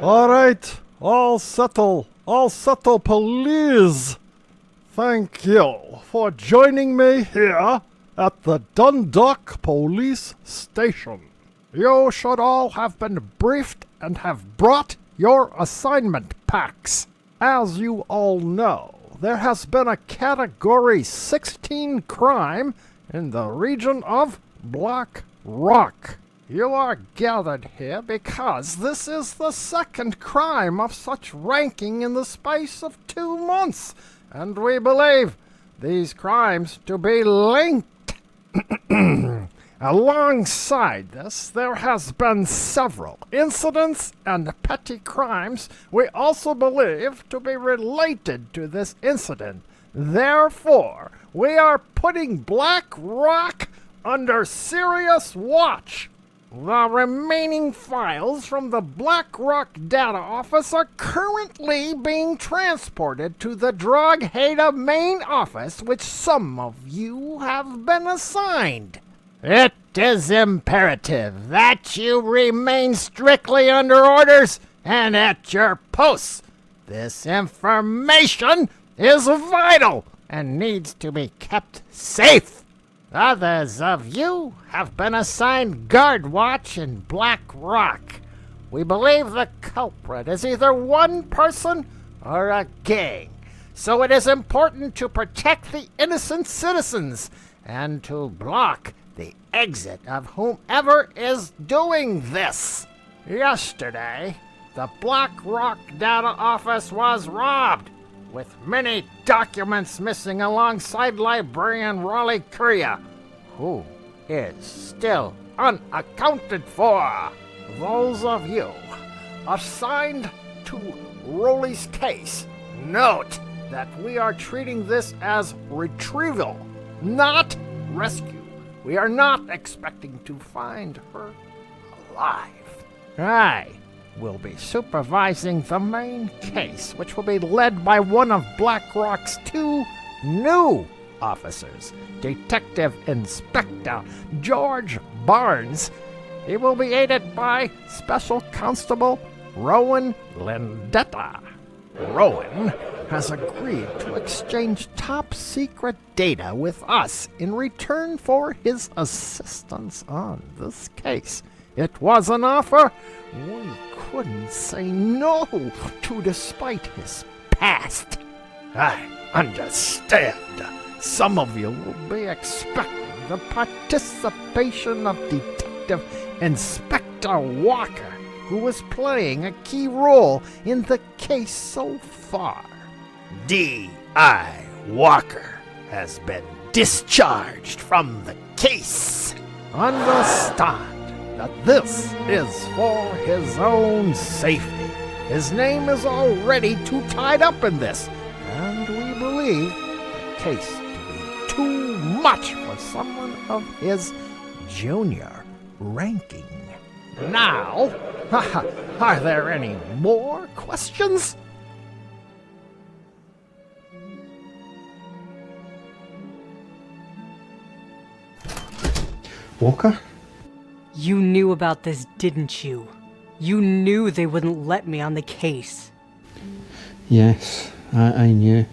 All right, all settle, please. Thank you for joining me here at the Dundalk Police Station. You should all have been briefed and have brought your assignment packs. As you all know, there has been a Category 16 crime in the region of Black Rock. You are gathered here because this is the second crime of such ranking in the space of 2 months, and we believe these crimes to be linked. Alongside this, there has been several incidents and petty crimes we also believe to be related to this incident. Therefore, we are putting Black Rock under serious watch. The remaining files from the Black Rock data office are currently being transported to the Drogheda main office, which some of you have been assigned. It is imperative that you remain strictly under orders and at your posts. This information is vital and needs to be kept safe. Others of you have been assigned guard watch in Black Rock. We believe the culprit is either one person or a gang, so it is important to protect the innocent citizens and to block the exit of whomever is doing this. Yesterday, the Black Rock data office was robbed, with many documents missing alongside librarian Raleigh Curria, who is still unaccounted for. Those of you assigned to Rowley's case, note that we are treating this as retrieval, not rescue. We are not expecting to find her alive. I will be supervising the main case, which will be led by one of Black Rock's 2 new officers, Detective Inspector George Barnes. He will be aided by Special Constable Rowan Lindetta. Rowan has agreed to exchange top-secret data with us in return for his assistance on this case. It was an offer we couldn't say no to despite his past. I understand some of you will be expecting the participation of Detective Inspector Walker, who is playing a key role in the case so far. D.I. Walker has been discharged from the case. Understand that this is for his own safety. His name is already too tied up in this, and we believe the case to be too much for someone of his junior ranking. Now, are there any more questions? Walker? You knew about this, didn't you? You knew they wouldn't let me on the case. Yes, I knew.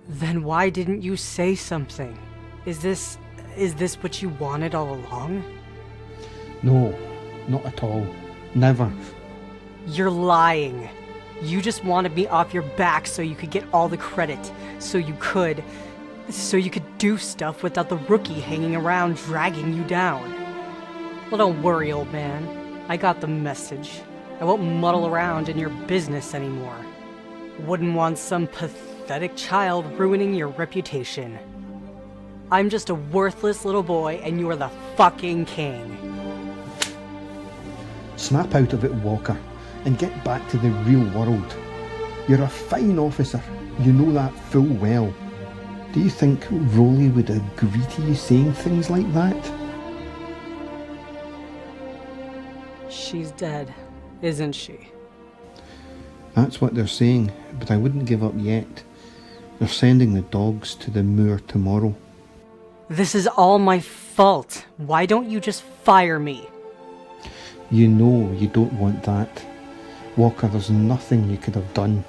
Then why didn't you say something? Is this what you wanted all along? No, not at all. Never. You're lying. You just wanted me off your back so you could get all the credit. So you could do stuff without the rookie hanging around dragging you down. Well, don't worry, old man. I got the message. I won't muddle around in your business anymore. Wouldn't want some pathetic child ruining your reputation. I'm just a worthless little boy and you're the fucking king. Snap out of it, Walker, and get back to the real world. You're a fine officer. You know that full well. Do you think Rowley would agree to you saying things like that? She's dead, isn't she? That's what they're saying, but I wouldn't give up yet. They're sending the dogs to the moor tomorrow. This is all my fault. Why don't you just fire me? You know you don't want that. Walker, there's nothing you could have done.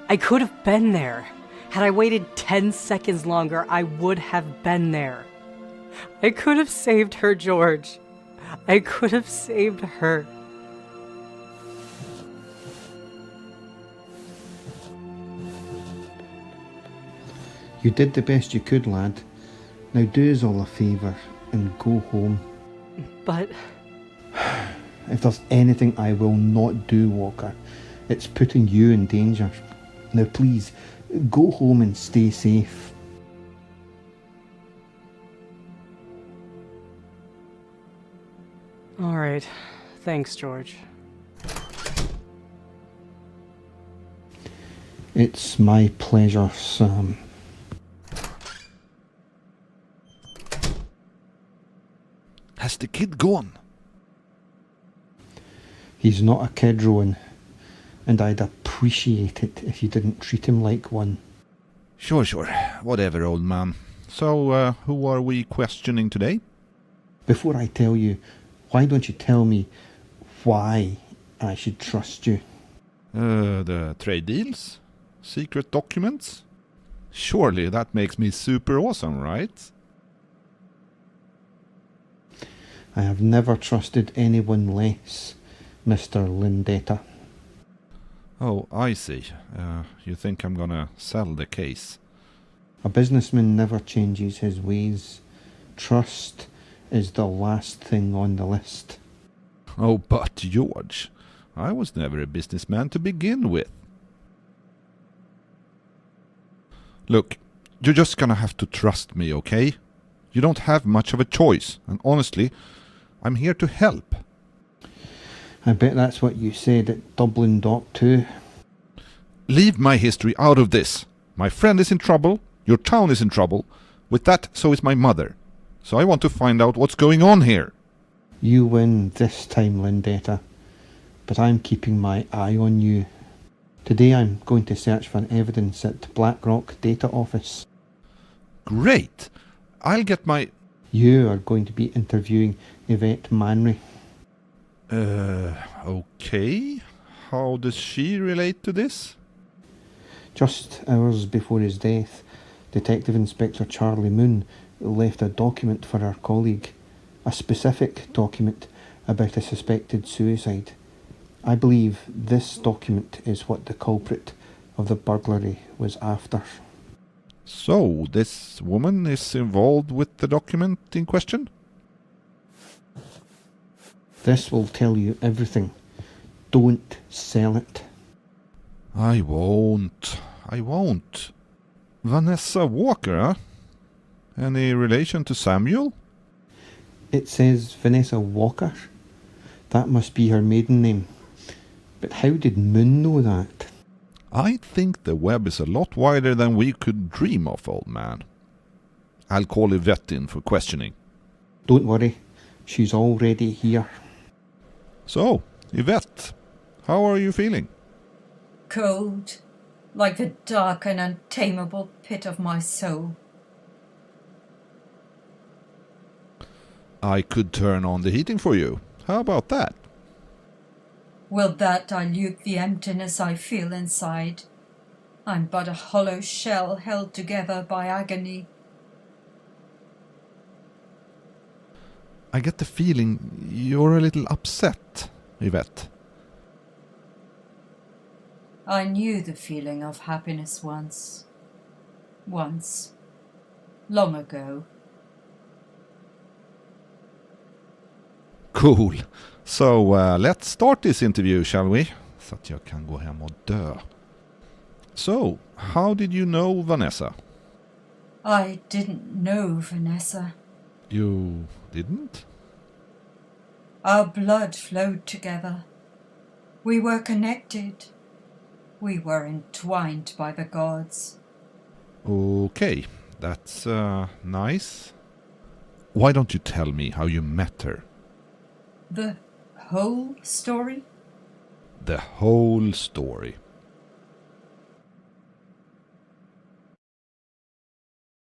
I could have been there. Had I waited 10 seconds longer, I would have been there. I could have saved her, George. I could have saved her. You did the best you could, lad. Now do us all a favour and go home. But If there's anything I will not do, Walker, it's putting you in danger. Now please, go home and stay safe. all right. Thanks, George. It's my pleasure, Sam. Has the kid gone? He's not a kid, Rowan, and I'd appreciate it if you didn't treat him like one. Sure. Whatever, old man. So, who are we questioning today? Before I tell you, why don't you tell me why I should trust you? The trade deals? Secret documents? Surely that makes me super awesome, right? I have never trusted anyone less, Mr. Lindetta. Oh, I see. You think I'm gonna sell the case? A businessman never changes his ways. Trust is the last thing on the list. Oh, but George, I was never a businessman to begin with. Look, you're just gonna have to trust me, okay? You don't have much of a choice, and honestly, I'm here to help. I bet that's what you said at Dublin Dock too. Leave my history out of this. My friend is in trouble, your town is in trouble. With that, so is my mother. So I want to find out what's going on here. You win this time, Lindetta, but I'm keeping my eye on you. Today I'm going to search for evidence at Blackrock Data Office. Great! I'll get my... You are going to be interviewing Yvette Manry. Okay. How does she relate to this? Just hours before his death, Detective Inspector Charlie Moon left a document for our colleague, a specific document about a suspected suicide. I believe this document is what the culprit of the burglary was after. So, this woman is involved with the document in question? This will tell you everything. Don't sell it. I won't. Vanessa Walker, huh? Any relation to Samuel? It says Vanessa Walker. That must be her maiden name. But how did Moon know that? I think the web is a lot wider than we could dream of, old man. I'll call Yvette in for questioning. Don't worry, she's already here. So, Yvette, how are you feeling? Cold, like the dark and untamable pit of my soul. I could turn on the heating for you. How about that? Will that dilute the emptiness I feel inside? I'm but a hollow shell held together by agony. I get the feeling you're a little upset, Yvette. I knew the feeling of happiness once. Long ago. Cool. So, let's start this interview, shall we? Så att jag kan gå hem och dö. So, how did you know Vanessa? I didn't know Vanessa. You didn't? Our blood flowed together. We were connected. We were entwined by the gods. Okay, that's nice. Why don't you tell me how you met her? The whole story? The whole story.